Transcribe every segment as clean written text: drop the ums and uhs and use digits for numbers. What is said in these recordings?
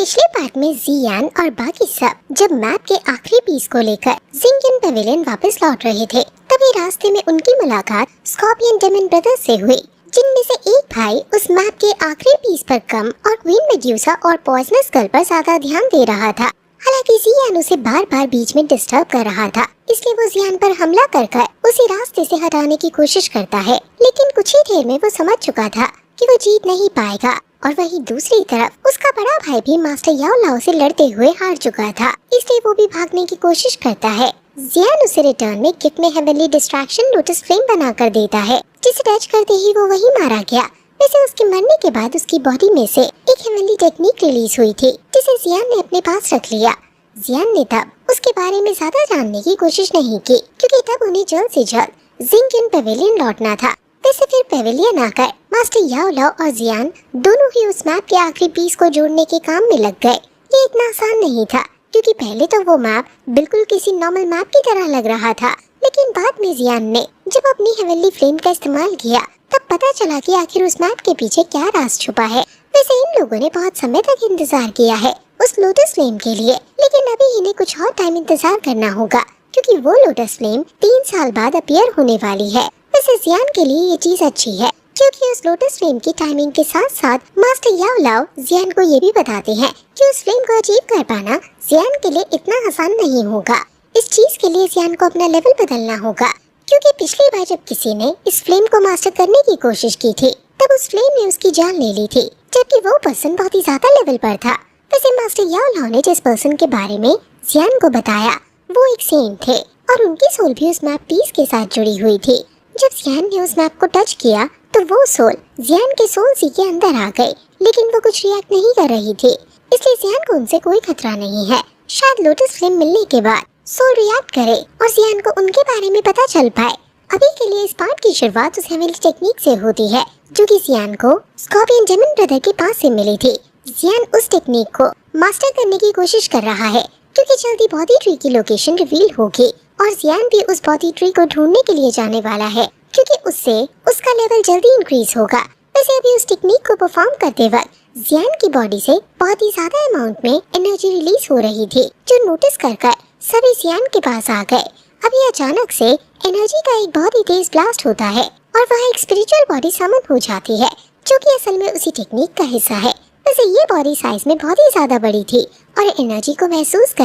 पिछले पार्ट में जियान और बाकी सब जब मैप के आखिरी पीस को लेकर जिंगन पेविलियन वापस लौट रहे थे, तभी रास्ते में उनकी मुलाकात स्कॉर्पियन डेमन ब्रदर्स से हुई, जिनमें से एक भाई उस मैप के आखिरी पीस पर कम और क्वीन मेड्यूसा और पॉइजनस गर्ल पर ज्यादा ध्यान दे रहा था। हालांकि जियान उसे बार बार बीच में डिस्टर्ब कर रहा था, इसलिए वो जियान पर हमला कर उसी रास्ते से हटाने की कोशिश करता है, लेकिन कुछ ही देर में वो समझ चुका था कि वो जीत नहीं पाएगा। और वहीं दूसरी तरफ उसका बड़ा भाई भी मास्टर याओ लाओ से लड़ते हुए हार चुका था, इसलिए वो भी भागने की कोशिश करता है। जियान उसे रिटर्न में गिफ्ट में हेवनली डिस्ट्रैक्शन लोटस फ्लेम बनाकर देता है, जिसे टच करते ही वो वहीं मारा गया। वैसे उसके मरने के बाद उसकी बॉडी में से एक हेवनली टेक्निक रिलीज हुई थी, जिसे जियान ने अपने पास रख लिया। जियान ने तब उसके बारे में ज्यादा जानने की कोशिश नहीं की, क्योंकि तब उन्हें जल्द से जल्द जिंगन पेविलियन लौटना था। वैसे फिर पेविलियन आकर मास्टर याओ लाओ और जियान दोनों ही उस मैप के आखिरी पीस को जोड़ने के काम में लग गए। ये इतना आसान नहीं था, क्योंकि पहले तो वो मैप बिल्कुल किसी नॉर्मल मैप की तरह लग रहा था, लेकिन बाद में जियान ने जब अपनी हेवनली फ्लेम का इस्तेमाल किया, तब पता चला कि आखिर उस मैप के पीछे क्या राज छुपा है। वैसे इन लोगों ने बहुत समय तक इंतजार किया है उस लोटस फ्लेम के लिए, लेकिन अभी इन्हें कुछ और टाइम इंतजार करना होगा, क्योंकि वो लोटस फ्लेम 3 साल बाद अपीयर होने वाली है। वैसे जियान के लिए ये चीज अच्छी है, क्योंकि उस लोटस फ्लेम की टाइमिंग के साथ साथ मास्टर याओ लाओ जियान को ये भी बताते हैं कि उस फ्लेम को अचीव कर पाना जियान के लिए इतना आसान नहीं होगा। इस चीज के लिए जियान को अपना लेवल बदलना होगा, क्योंकि पिछली बार जब किसी ने इस फ्लेम को मास्टर करने की कोशिश की थी, तब उस फ्लेम ने उसकी जान ले ली थी, जबकि वो पर्सन बहुत ही ज्यादा लेवल पर था। वैसे मास्टर याओ लाओ ने जिस पर्सन के बारे में जियान को बताया, वो एक सेंट थे और उनकी सोल भी उस मैप पीस के साथ जुड़ी हुई थी। जब जियान ने उस मैप को टच किया, तो वो सोल जियान के सोल सी के अंदर आ गई, लेकिन वो कुछ रिएक्ट नहीं कर रही थी, इसलिए जियान को उनसे कोई खतरा नहीं है। शायद लोटस फ्लेम मिलने के बाद सोल रिएक्ट करे और जियान को उनके बारे में पता चल पाए। अभी के लिए इस पार्ट की शुरुआत उस हेवनली टेक्निक से होती है, जो कि जियान को स्कॉर्पियन डेमन ब्रदर के पास से मिली थी। जियान उस टेक्निक को मास्टर करने की कोशिश कर रहा है, क्योंकि जल्दी बॉडी ट्री की लोकेशन रिवील होगी और जियान भी उस बॉडी ट्री को ढूंढने के लिए जाने वाला है, क्योंकि उससे उसका लेवल जल्दी इंक्रीज होगा। वैसे अभी उस टेक्निक को परफॉर्म करते वक्त जियान की बॉडी से बहुत ही ज्यादा अमाउंट में एनर्जी रिलीज हो रही थी, जो नोटिस कर सभी जियान के पास आ गए। अभी अचानक से एनर्जी का एक बहुत ही तेज ब्लास्ट होता है और वह एक स्पिरिचुअल बॉडी समन हो जाती है, जो कि असल में उसी टेक्निक का हिस्सा है। वैसे ये बॉडी साइज में बहुत ही ज्यादा बड़ी थी और एनर्जी को महसूस कर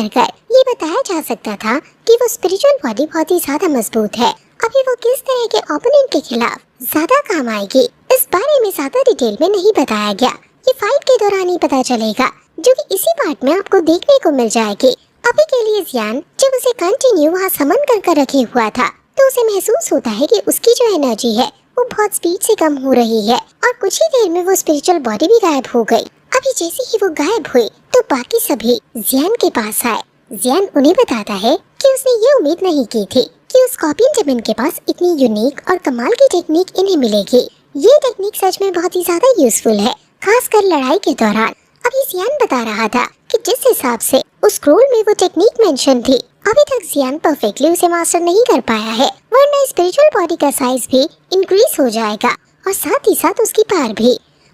ये बताया जा सकता था कि वो स्पिरिचुअल बॉडी बहुत ही ज्यादा मजबूत है। अभी वो किस तरह के ओपोनेंट के खिलाफ ज्यादा काम आएगी, इस बारे में ज्यादा डिटेल में नहीं बताया गया। ये फाइट के दौरान ही पता चलेगा, जो कि इसी पार्ट में आपको देखने को मिल जाएगी। अभी के लिए जियान जब उसे कंटिन्यू वहाँ समन कर रखे हुआ था, तो उसे महसूस होता है कि उसकी जो एनर्जी है वो बहुत स्पीड से कम हो रही है और कुछ ही देर में वो स्पिरिचुअल बॉडी भी गायब हो गई। अभी जैसे ही वो गायब हुई, तो बाकी सभी जियान के पास आए। जियान उन्हें बताता है कि उसने ये उम्मीद नहीं की थी कि उस स्कॉर्पियन डेमन के पास इतनी यूनिक और कमाल की टेक्निक इन्हें मिलेगी। ये टेक्निक सच में बहुत ही ज्यादा यूजफुल है, खासकर लड़ाई के दौरान। अभी जियान बता रहा था कि जिस हिसाब से उस स्क्रोल में वो टेक्निक मेंशन थी, अभी तक जियान परफेक्टली उसे मास्टर नहीं कर पाया है, वरना स्पिरिचुअल बॉडी का साइज भी इंक्रीज हो जाएगा और साथ ही साथ उसकी पावर भी।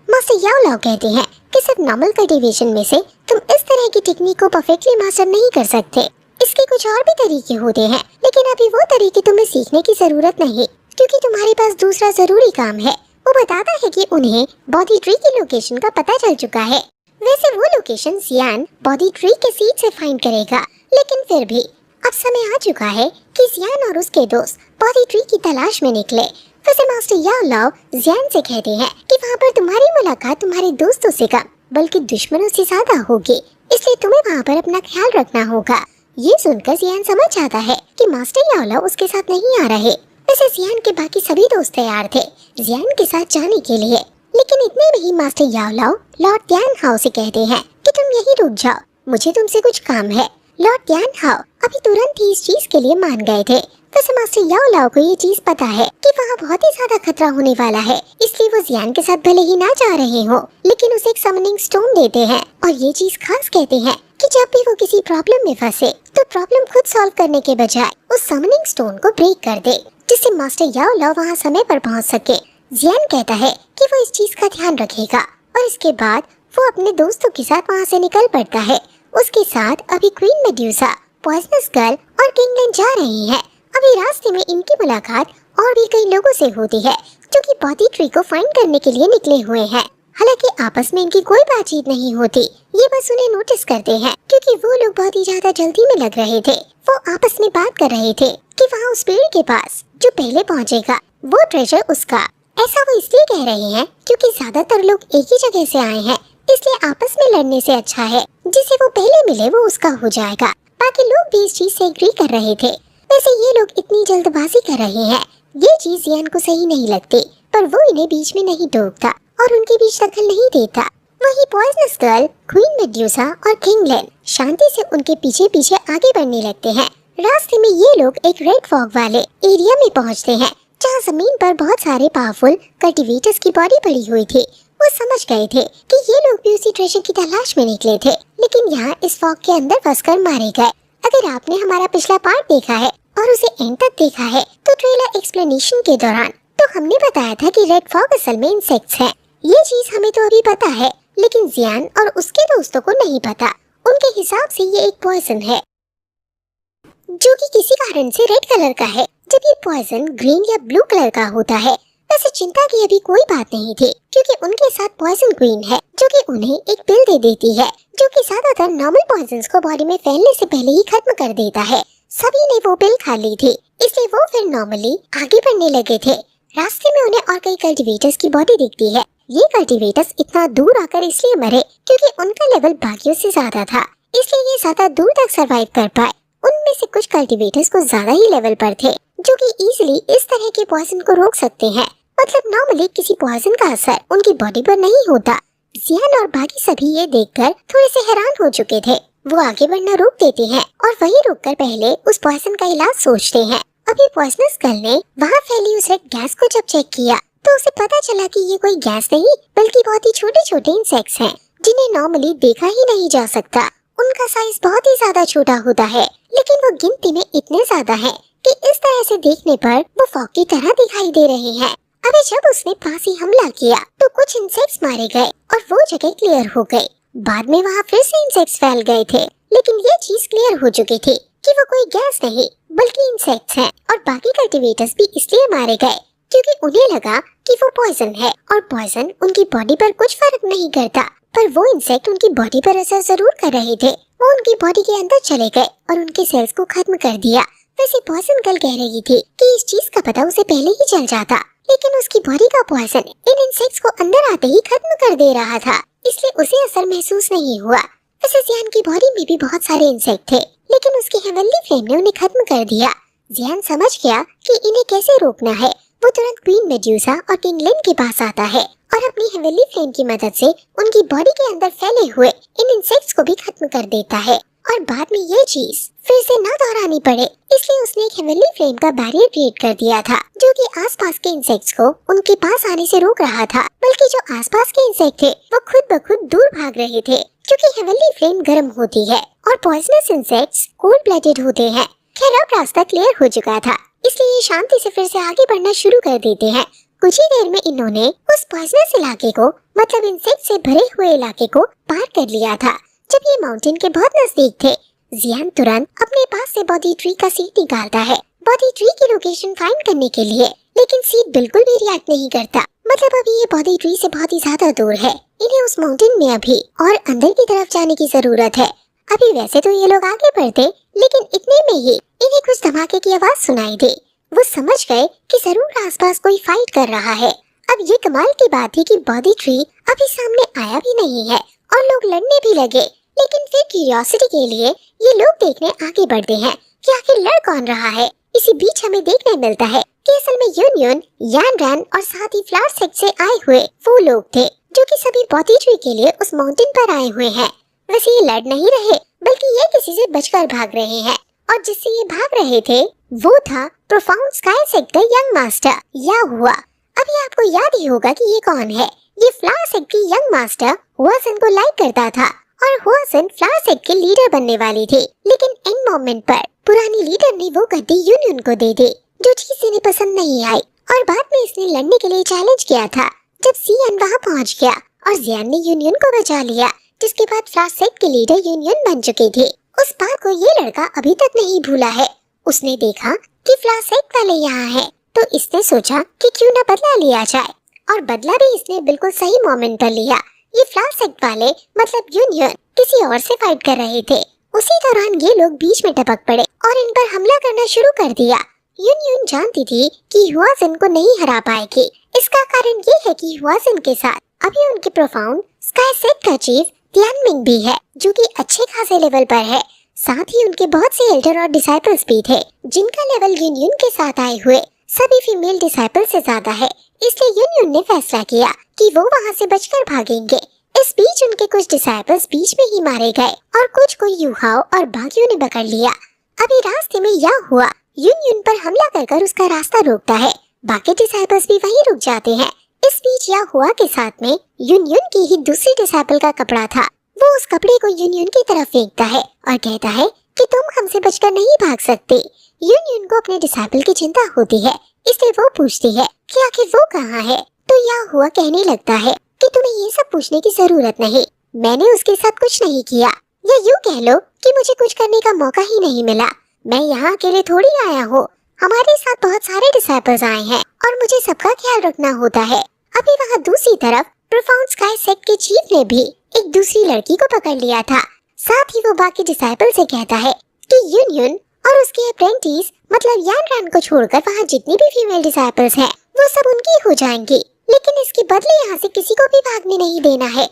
मास्टर याओ लाओ कहते हैं कि सिर्फ नॉर्मल कल्टीवेशन में से तुम इस तरह की टेक्निक को परफेक्टली मास्टर नहीं कर सकते, इसके कुछ और भी तरीके होते हैं, लेकिन अभी वो तरीके तुम्हें सीखने की जरूरत नहीं, क्योंकि तुम्हारे पास दूसरा जरूरी काम है। वो बताता है कि उन्हें बॉडी ट्री की लोकेशन का पता चल चुका है। वैसे वो लोकेशन जियान बॉडी ट्री के सीड से फाइंड करेगा, लेकिन फिर भी अब समय आ चुका है कि जियान और उसके दोस्त बॉडी ट्री की तलाश में निकले। वैसे मास्टर याओ लाओ जियान से कहते हैं कि वहाँ पर तुम्हारी मुलाकात तुम्हारे दोस्तों से कम बल्कि दुश्मनों से ज्यादा होगी, इसलिए तुम्हें वहाँ पर अपना ख्याल रखना होगा। ये सुनकर जियान समझ जाता है कि मास्टर याओ लाओ उसके साथ नहीं आ रहे। वैसे जियान के बाकी सभी दोस्त तैयार थे जियान के साथ जाने के लिए, लेकिन इतने में ही मास्टर याओ लाओ लॉर्ड टियान हाओ से कहते हैं कि तुम यहीं रुक जाओ, मुझे तुमसे कुछ काम है। लॉर्ड टियान हाओ अभी तुरंत ही इस चीज के लिए मान गए थे। वैसे मास्टर याओ लाओ को ये चीज पता है कि वहाँ बहुत ही ज्यादा खतरा होने वाला है, इसलिए वो जियान के साथ भले ही ना जा रहे हो, लेकिन उसे एक समनिंग स्टोन देते हैं और ये चीज खास कहते हैं कि जब भी वो किसी प्रॉब्लम में फंसे, तो प्रॉब्लम खुद सॉल्व करने के बजाय उस समनिंग स्टोन को ब्रेक कर दे, जिससे मास्टर याओ लाओ वहाँ समय पर पहुँच सके। जियान कहता है कि वो इस चीज का ध्यान रखेगा और इसके बाद वो अपने दोस्तों के साथ वहाँ से निकल पड़ता है। उसके साथ अभी क्वीन मेड्यूसा, पॉइजनस गर्ल और किंगलैन जा रही हैं। अभी रास्ते में इनकी मुलाकात और भी कई लोगों से होती है जो कि बॉडी ट्री को फाइंड करने के लिए निकले हुए हैं। हालांकि आपस में इनकी कोई बातचीत नहीं होती, ये बस उन्हें नोटिस करते हैं क्योंकि वो लोग बहुत ही ज्यादा जल्दी में लग रहे थे। वो आपस में बात कर रहे थे कि वहाँ उस पेड़ के पास जो पहले पहुँचेगा वो ट्रेजर उसका। ऐसा वो इसलिए कह रहे हैं क्योंकि ज्यादातर लोग एक ही जगह से आए हैं, इसलिए आपस में लड़ने से अच्छा है जिसे वो पहले मिले वो उसका हो जाएगा। बाकी लोग भी इस चीज से एग्री कर रहे थे। वैसे ये लोग इतनी जल्दबाजी कर रहे हैं, ये चीज जियान को सही नहीं लगती, पर वो इन्हें बीच में नहीं टोकता और उनके बीच दखल नहीं देता। वहीं पॉइजनस गर्ल, क्वीन मेड्यूसा और किंगलैन शांति से उनके पीछे पीछे आगे बढ़ने लगते हैं। रास्ते में ये लोग एक रेड फॉग वाले एरिया में पहुंचते हैं जहां जमीन पर बहुत सारे पावरफुल कल्टीवेटर्स की बॉडी पड़ी हुई थी। वो समझ गए थे कि ये लोग भी उसी ट्रेजर की तलाश में निकले थे, लेकिन यहाँ इस फॉग के अंदर फंसकर मारे गए। अगर आपने हमारा पिछला पार्ट देखा है और उसे एंड तक देखा है तो ट्रेलर एक्सप्लेनेशन के दौरान तो हमने बताया था कि रेड फॉग असल में इंसेक्ट्स हैं। ये चीज हमें तो अभी पता है, लेकिन जियान और उसके दोस्तों को नहीं पता। उनके हिसाब से ये एक पॉइजन है जो कि किसी कारण से रेड कलर का है, जब ये पॉइजन ग्रीन या ब्लू कलर का होता है। वैसे चिंता की अभी कोई बात नहीं थी क्योंकि उनके साथ पॉइजन क्वीन है जो कि उन्हें एक पिल दे देती है जो कि ज्यादातर नॉर्मल पॉइजन्स को बॉडी में फैलने से पहले ही खत्म कर देता है। सभी ने वो पिल खा ली थी, इसलिए वो फिर नॉर्मली आगे बढ़ने लगे थे। रास्ते में उन्हें और कई कल्टीवेटर्स की बॉडी दिखती है। ये कल्टीवेटर्स इतना दूर आकर इसलिए मरे क्योंकि उनका लेवल बाकियों से ज्यादा था, इसलिए ये ज्यादा दूर तक सरवाइव कर पाए। उनमें से कुछ कल्टीवेटर्स को ज्यादा ही लेवल पर थे जो कि इजीली इस तरह के पॉइजन को रोक सकते हैं। मतलब नॉर्मली किसी पॉइजन का असर उनकी बॉडी पर नहीं होता। जियान और बाकी सभी ये देखकर थोड़े से हैरान हो चुके थे। वो आगे बढ़ना रोक देते हैं और वहीं रुककर पहले उस पॉइजन का इलाज सोचते हैं। अभी पॉइजनस गर्ल ने वहाँ फैली उस रेड गैस को जब चेक किया तो उसे पता चला कि ये कोई गैस नहीं बल्कि बहुत ही छोटे छोटे इंसेक्ट्स हैं जिन्हें नॉर्मली देखा ही नहीं जा सकता। उनका साइज बहुत ही ज्यादा छोटा होता है, लेकिन वो गिनती में इतने ज्यादा है कि इस तरह से देखने पर वो फॉग की तरह दिखाई दे रहे हैं। अभी जब उसने पास ही हमला किया तो कुछ इंसेक्ट्स मारे गए और वो जगह क्लियर हो गई। बाद में वहाँ फिर से इंसेक्ट्स फैल गए थे, लेकिन ये चीज क्लियर हो चुकी थी कि वो कोई गैस नहीं बल्कि इंसेक्ट्स हैं और बाकी कल्टीवेटर्स भी इसलिए मारे गए क्योंकि उन्हें लगा कि वो पॉइजन है और पॉइजन उनकी बॉडी पर कुछ फर्क नहीं करता, पर वो इंसेक्ट उनकी बॉडी पर असर जरूर कर रहे थे। वो उनकी बॉडी के अंदर चले गए और उनके सेल्स को खत्म कर दिया। वैसे पॉइजन गर्ल कह रही थी कि इस चीज का पता उसे पहले ही चल जाता, लेकिन उसकी बॉडी का पॉइजन इन इंसेक्ट्स को अंदर आते ही खत्म कर दे रहा था, इसलिए उसे असर महसूस नहीं हुआ। वैसे जियान की बॉडी में भी बहुत सारे इंसेक्ट थे, लेकिन उसकी हेवनली फ्लेम ने उन्हें खत्म कर दिया। जियान समझ गया कि इन्हें कैसे रोकना है। वो तुरंत क्वीन मेड्यूसा और किंगलैन के पास आता है और अपनी हेवनली फ्लेम की मदद से उनकी बॉडी के अंदर फैले हुए इन इंसेक्ट्स को भी खत्म कर देता है। और बाद में ये चीज फिर से न दोहरानी पड़े, इसलिए उसने एक हेवनली फ्लेम का बैरियर क्रिएट कर दिया था जो कि आसपास के इंसेक्ट्स को उनके पास आने से रोक रहा था, बल्कि जो आसपास के इंसेक्ट थे वो खुद ब खुद दूर भाग रहे थे क्योंकि हेवनली फ्लेम गर्म होती है और पॉइजनस इंसेक्ट्स कोल्ड ब्लडेड होते हैं। खैर अब रास्ता क्लियर हो चुका था, इसलिए ये शांति से फिर से आगे बढ़ना शुरू कर देते हैं। कुछ ही देर में इन्होंने उस पॉइजनस इलाके को मतलब इंसेक्ट से भरे हुए इलाके को पार कर लिया था। जब ये माउंटेन के बहुत नजदीक थे, जियान तुरंत अपने पास से बॉडी ट्री का सीट निकालता है बॉडी ट्री की लोकेशन फाइंड करने के लिए, लेकिन सीट बिल्कुल भी रिएक्ट नहीं करता। मतलब अभी ये बॉडी ट्री से बहुत ही ज्यादा दूर है। इन्हें उस माउंटेन में अभी और अंदर की तरफ जाने की जरूरत है। अभी वैसे तो ये लोग आगे बढ़ते, लेकिन इतने में ही इन्हें कुछ धमाके की आवाज सुनाई दी। वो समझ गए कि जरूर आसपास कोई फाइट कर रहा है। अब ये कमाल की बात थी कि बॉडी ट्री अभी सामने आया भी नहीं है और लोग लड़ने भी लगे, लेकिन फिर क्यूरियोसिटी के लिए ये लोग देखने आगे बढ़ते हैं कि आखिर लड़ कौन रहा है। इसी बीच हमें देखने मिलता है कि असल में यूनियन, यानरैन और साथ ही फ्लावर सेक्ट से आए हुए वो लोग थे जो कि सभी बॉडी ट्री के लिए उस माउंटेन पर आए हुए हैं। वैसे ये लड़ नहीं रहे, बल्कि ये किसी से बचकर भाग रहे हैं और जिससे ये भाग रहे थे वो था प्रोफाउंड स्काई सेक्ट का यंग मास्टर या हुआ। अभी आपको याद ही होगा कि ये कौन है। ये फ्लावर सेक्ट की यंग मास्टर हुआसन को लाइक करता था और हुआसन फ्लावर सेक्ट के लीडर बनने वाली थी, लेकिन एंड मोमेंट पर पुरानी लीडर ने वो गद्दी यूनियन को दे दी, जो चीज इन्हें पसंद नहीं आई और बाद में इसने लड़ने के लिए चैलेंज किया था। जब सियान वहाँ पहुँच गया और जियान ने यूनियन को बचा लिया, जिसके बाद फ्लाश सेट के लीडर यूनियन बन चुके थे। उस बात को ये लड़का अभी तक नहीं भूला है। उसने देखा कि फ्लाश सेट वाले यहाँ है, तो इसने सोचा कि क्यों ना बदला लिया जाए, और बदला भी इसने बिल्कुल सही मोमेंट पर लिया। ये फ्लाश सेट वाले मतलब यूनियन किसी और से फाइट कर रहे थे। उसी दौरान ये लोग बीच में टपक पड़े और इन पर हमला करना शुरू कर दिया। यूनियन जानती थी कि हुआजिन को नहीं हरा पाएगी। इसका कारण ये है कि हुआजिन के साथ अभी उनके प्रोफाउंड स्काई सेट का चीफ तियानमिंग भी है, जो कि अच्छे खासे लेवल पर है। साथ ही उनके बहुत से एल्डर और डिसाइपल्स भी थे, जिनका लेवल यूनियन के साथ आए हुए सभी फीमेल डिसाइपल से ज्यादा है। इसलिए यूनियन ने फैसला किया कि वो वहाँ से बचकर भागेंगे। इस बीच उनके कुछ डिसाइपल्स बीच में ही मारे गए और कुछ को यूहाओ और बागियों ने पकड़ लिया। अभी रास्ते में या हुआ यूनियन पर हमला कर उसका रास्ता रोकता है। बाकी डिसाइपल्स भी वहीं रुक जाते हैं। इस बीच या हुआ के साथ में यूनियन की ही दूसरी डिसाइपल का कपड़ा था। वो उस कपड़े को यूनियन की तरफ फेंकता है और कहता है कि तुम हमसे बचकर नहीं भाग सकते। यूनियन को अपने डिसाइपल की चिंता होती है, इसलिए वो पूछती है कि आखिर वो कहाँ है। तो या हुआ कहने लगता है कि तुम्हें ये सब पूछने की जरूरत नहीं, मैंने उसके साथ कुछ नहीं किया, या यूँ कह लो कि मुझे कुछ करने का मौका ही नहीं मिला। मैं यहाँ अकेले थोड़ी आया हूँ, हमारे साथ बहुत सारे डिसाइपल्स आए हैं और मुझे सबका ख्याल रखना होता है। अभी वहाँ दूसरी तरफ प्रोफाउंड स्काई सेट के चीफ ने भी एक दूसरी लड़की को पकड़ लिया था। साथ ही वो बाकी डिसाइपल से कहता है कि यूनियन और उसके अप्रेंटिस मतलब यान रैन को छोड़कर वहाँ जितनी भी फीमेल डिसाइपल्स हैं वो सब उनकी हो जाएंगी, लेकिन इसके बदले यहाँ से किसी को भी भागने नहीं देना है।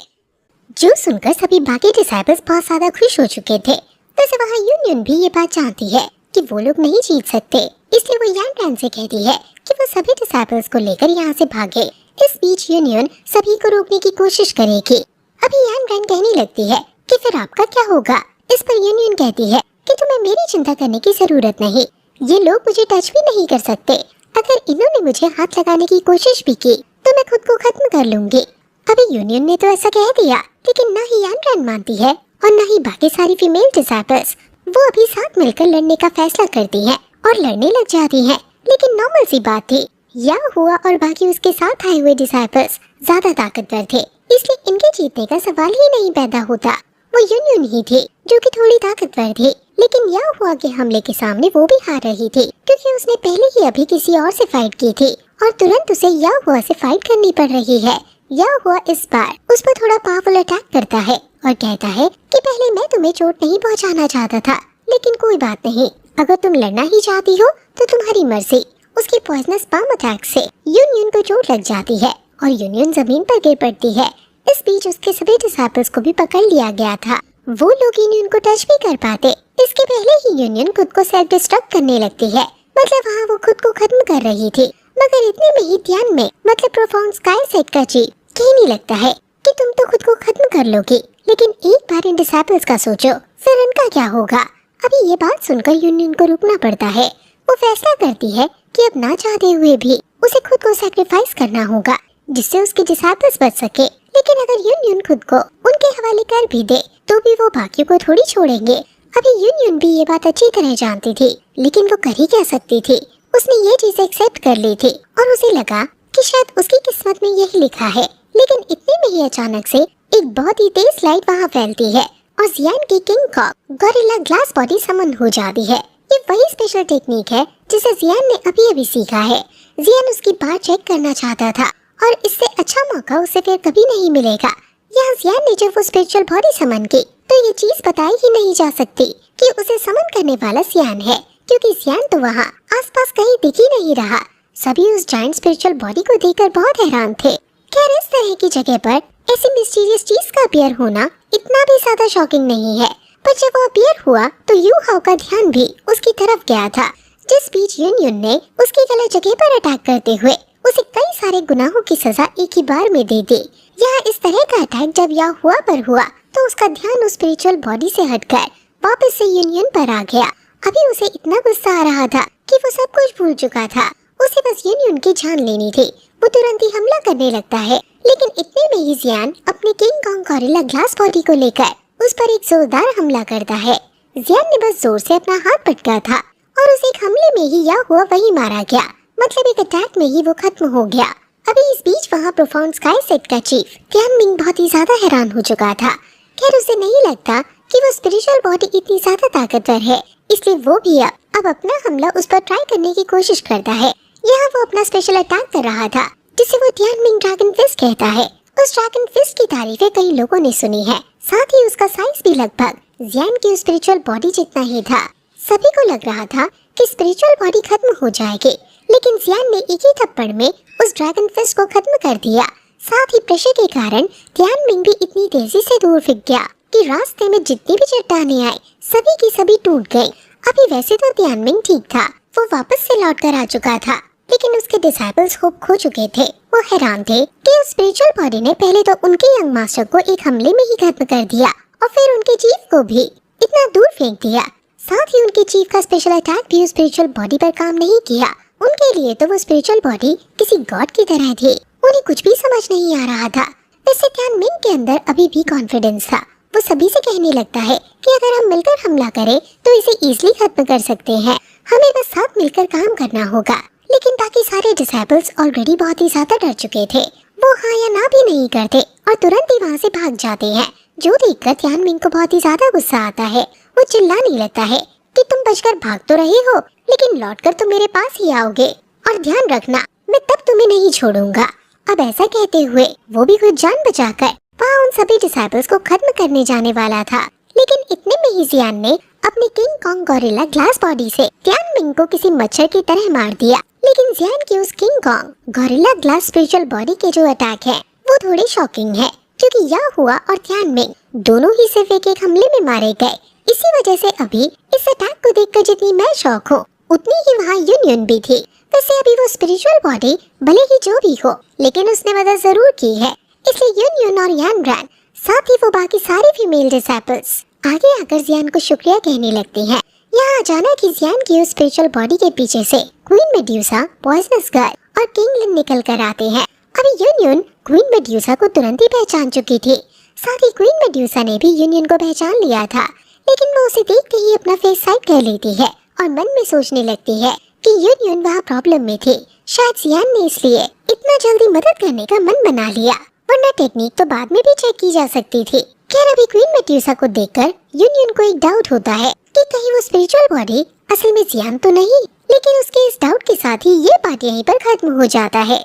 जो सुनकर सभी बाकी डिसाइपल्स बहुत ज्यादा खुश हो चुके थे। वैसे वहाँ यूनियन भी ये बात जानती है कि वो लोग नहीं जीत सकते, इसलिए वो यान रैन से कहती है कि वो सभी डिसाइपल्स को लेकर यहाँ से भागे। इस बीच यूनियन सभी को रोकने की कोशिश करेगी। अभी यान रैन कहने लगती है कि फिर आपका क्या होगा। इस पर यूनियन कहती है कि तुम्हें मेरी चिंता करने की जरूरत नहीं, ये लोग मुझे टच भी नहीं कर सकते। अगर इन्होंने मुझे हाथ लगाने की कोशिश भी की तो मैं खुद को खत्म कर लूंगी। अभी यूनियन ने तो ऐसा कह दिया, लेकिन न ही यान रैन मानती है और न ही बाकी सारी फीमेल डिसाइपल्स। वो अभी साथ मिलकर लड़ने का फैसला करती हैं और लड़ने लग जाती हैं। लेकिन नॉर्मल सी बात थी, या हुआ और बाकी उसके साथ आए हुए डिसाइपल्स ज्यादा ताकतवर थे, इसलिए इनके जीतने का सवाल ही नहीं पैदा होता। वो यूनियन ही थी जो कि थोड़ी ताकतवर थी, लेकिन या हुआ के हमले के सामने वो भी हार रही थी, क्योंकि उसने पहले ही अभी किसी और से फाइट की थी और तुरंत उसे या हुआ से फाइट करनी पड़ रही है। या हुआ इस बार उस पर थोड़ा पावरफुल अटैक करता है और कहता है कि पहले मैं तुम्हें चोट नहीं पहुंचाना चाहता था, लेकिन कोई बात नहीं, अगर तुम लड़ना ही चाहती हो तो तुम्हारी मर्जी। उसकी पॉइजनस पाम अटैक से यूनियन को चोट लग जाती है और यूनियन जमीन पर गिर पड़ती है। इस बीच उसके सभी डिसाइपल्स को भी पकड़ लिया गया था। वो लोग यूनियन को टच भी कर पाते, इसके पहले ही यूनियन खुद को सेल्फ डिस्ट्रक्ट करने लगती है। मतलब वहाँ वो खुद को खत्म कर रही थी, मगर इतने में ही ध्यान में मतलब प्रोफाउंड स्काई सेट का चीफ कहने लगता है कि तुम तो खुद को खत्म कर लोगी, लेकिन एक बार इन डिसाइपल्स का सोचो, फिर इनका क्या होगा। अभी ये बात सुनकर यूनियन को रुकना पड़ता है। वो फैसला करती है कि अब ना चाहते हुए भी उसे खुद को सैक्रिफाइस करना होगा, जिससे उसके डिसाइपल्स बच सके। लेकिन अगर यूनियन खुद को उनके हवाले कर भी दे तो भी वो बाकियों को थोड़ी छोड़ेंगे। अभी यूनियन भी ये बात अच्छी तरह जानती थी, लेकिन वो कर ही क्या सकती थी। उसने ये चीज एक्सेप्ट कर ली थी और उसे लगा कि शायद उसकी किस्मत में यही लिखा है। लेकिन इतने में ही अचानक से एक बहुत ही तेज लाइट वहाँ फैलती है और जियान की किंग कॉक गोरिल्ला ग्लास बॉडी समन हो जाती है। ये वही स्पेशल टेक्निक है जिसे जियान ने अभी सीखा है। जियान उसकी बात चेक करना चाहता था और इससे अच्छा मौका उसे फिर कभी नहीं मिलेगा। यहाँ जियान ने जब वो स्पिरिचुअल बॉडी समन की तो ये चीज बताई ही नहीं जा सकती कि उसे समन करने वाला जियान है, क्योंकि जियान तो वहाँ आसपास कहीं दिख ही नहीं रहा। सभी उस जायंट स्पिरिचुअल बॉडी को देखकर बहुत हैरान थे। खैर इस तरह की जगह पर ऐसी मिस्टीरियस चीज का अपीयर होना इतना भी ज्यादा शॉकिंग नहीं है, पर जब वो अपीयर हुआ तो यू हाउ का ध्यान भी उसकी तरफ गया था, जिस बीच यूनियन ने उसकी गलत जगह पर अटैक करते हुए उसे कई सारे गुनाहों की सजा एक ही बार में दे दी। यहाँ इस तरह का अटैक जब या हुआ पर हुआ तो उसका ध्यान उस स्पिरिचुअल बॉडी से हटकर वापस से यूनियन पर आ गया। अभी उसे इतना गुस्सा आ रहा था कि वो सब कुछ भूल चुका था। उसे बस यूनियन की जान लेनी थी। वो तुरंत ही हमला करने लगता है, लेकिन इतने में ही जियान अपने king Kong gorilla Glass body को लेकर उस पर एक जोरदार हमला करता है। जियान ने बस जोर से अपना हाथ पटका था और उस एक हमले में ही या हुआ वही मारा गया। मतलब एक अटैक में ही वो खत्म हो गया। अभी इस बीच वहाँ प्रोफाउंड स्काई सेट का चीफ तियानमिंग बहुत ही ज्यादा हैरान हो चुका था। खैर उसे नहीं लगता कि वो स्पिरिचुअल बॉडी इतनी ज्यादा ताकतवर है, इसलिए वो भी अब अपना हमला उस पर ट्राई करने की कोशिश करता है। यहाँ वो अपना स्पेशल अटैक कर रहा था जिसे वो तियानमिंग ड्रैगन फिस्ट कहता है। उस ड्रैगन फिस्ट की तारीफें कई लोगों ने सुनी है, साथ ही उसका साइज भी लगभग जियान की स्पिरिचुअल बॉडी जितना ही था। सभी को लग रहा था कि स्पिरिचुअल बॉडी खत्म हो जाएगी, लेकिन जियान ने एक ही थप्पड़ में उस ड्रैगन फिस्ट को खत्म कर दिया। साथ ही प्रेशर के कारण तियानमिंग भी इतनी तेजी से दूर फेंक गया कि रास्ते में जितनी भी चट्टानें आई सभी की सभी टूट गईं। अभी वैसे तो तियानमिंग ठीक था, वो वापस से लौट कर आ चुका था, लेकिन उसके डिसाइपल्स होप खो चुके थे। वो हैरान थे कि उस स्पिरिचुअल बॉडी ने पहले तो उनके यंग मास्टर को एक हमले में ही खत्म कर दिया और फिर उनके चीफ को भी इतना दूर फेंक दिया। साथ ही उनके चीफ का स्पेशल अटैक भी उस स्पिरिचुअल बॉडी पर काम नहीं किया। उनके लिए तो वो स्पिरिचुअल बॉडी किसी गॉड की तरह थी। उन्हें कुछ भी समझ नहीं आ रहा था। वैसे तियानमिंग के अंदर अभी भी कॉन्फिडेंस था। वो सभी से कहने लगता है कि अगर हम मिलकर हमला करें तो इसे इजीली खत्म कर सकते हैं, हमें बस साथ मिलकर काम करना होगा। लेकिन बाकी सारे डिसाइपल्स ऑलरेडी बहुत ही ज्यादा डर चुके थे। वो हाँ या ना भी नहीं करते और तुरंत ही वहाँ से भाग जाते हैं, जो देखकर तियानमिंग को बहुत ही ज्यादा गुस्सा आता है। वो चिल्लाने लगता है कि तुम बचकर भाग तो रहे हो, लेकिन लौटकर तुम मेरे पास ही आओगे और ध्यान रखना मैं तब तुम्हें नहीं छोड़ूंगा। अब ऐसा कहते हुए वो भी खुद जान बचाकर वहाँ उन सभी डिसाइपल्स को खत्म करने जाने वाला था, लेकिन इतने में ही जियान ने अपनी king Kong gorilla Glass body से तियानमिंग को किसी मच्छर की तरह मार दिया। लेकिन जियान की उस king Kong gorilla glass spiritual body के जो अटैक है वो थोड़े शॉकिंग है, क्योंकि या हुआ और तियानमिंग दोनों ही सिर्फ एक हमले में मारे गए। इसी वजह से अभी इस अटैक को देखकर जितनी मैं शॉक हूँ उतनी ही वहाँ यूनियन भी थी। वैसे अभी वो स्पिरिचुअल बॉडी भले ही जो भी हो, लेकिन उसने मदद जरूर की है, इसलिए यूनियन और यानरैन साथ ही वो बाकी सारे फीमेल डिसाइपल्स आगे आकर जियान को शुक्रिया कहने लगती हैं। यहाँ अचानक ही जियान की उस स्पिरिचुअल बॉडी के पीछे से क्वीन मेड्यूसा, पॉइजनस गर्ल और किंग लिन निकल कर आते हैं। अभी यूनियन क्वीन मेड्यूसा को तुरंत ही पहचान चुकी थी। साथ ही क्वीन मेड्यूसा ने भी यूनियन को पहचान लिया था, लेकिन वो उसे देखते ही अपना फेस साइड कर लेती है और मन में सोचने लगती है कि यूनियन वहाँ प्रॉब्लम में थी। शायद जियान ने इसलिए इतना जल्दी मदद करने का मन बना लिया, वरना टेक्निक तो बाद में भी चेक की जा सकती थी। खैर अभी क्वीन मेड्यूसा को देखकर यूनियन को एक डाउट होता है कि कहीं वो स्पिरिचुअल बॉडी असल में जियान तो नहीं, लेकिन उसके इस डाउट के साथ ही ये पार्ट यहीं पर खत्म हो जाता है।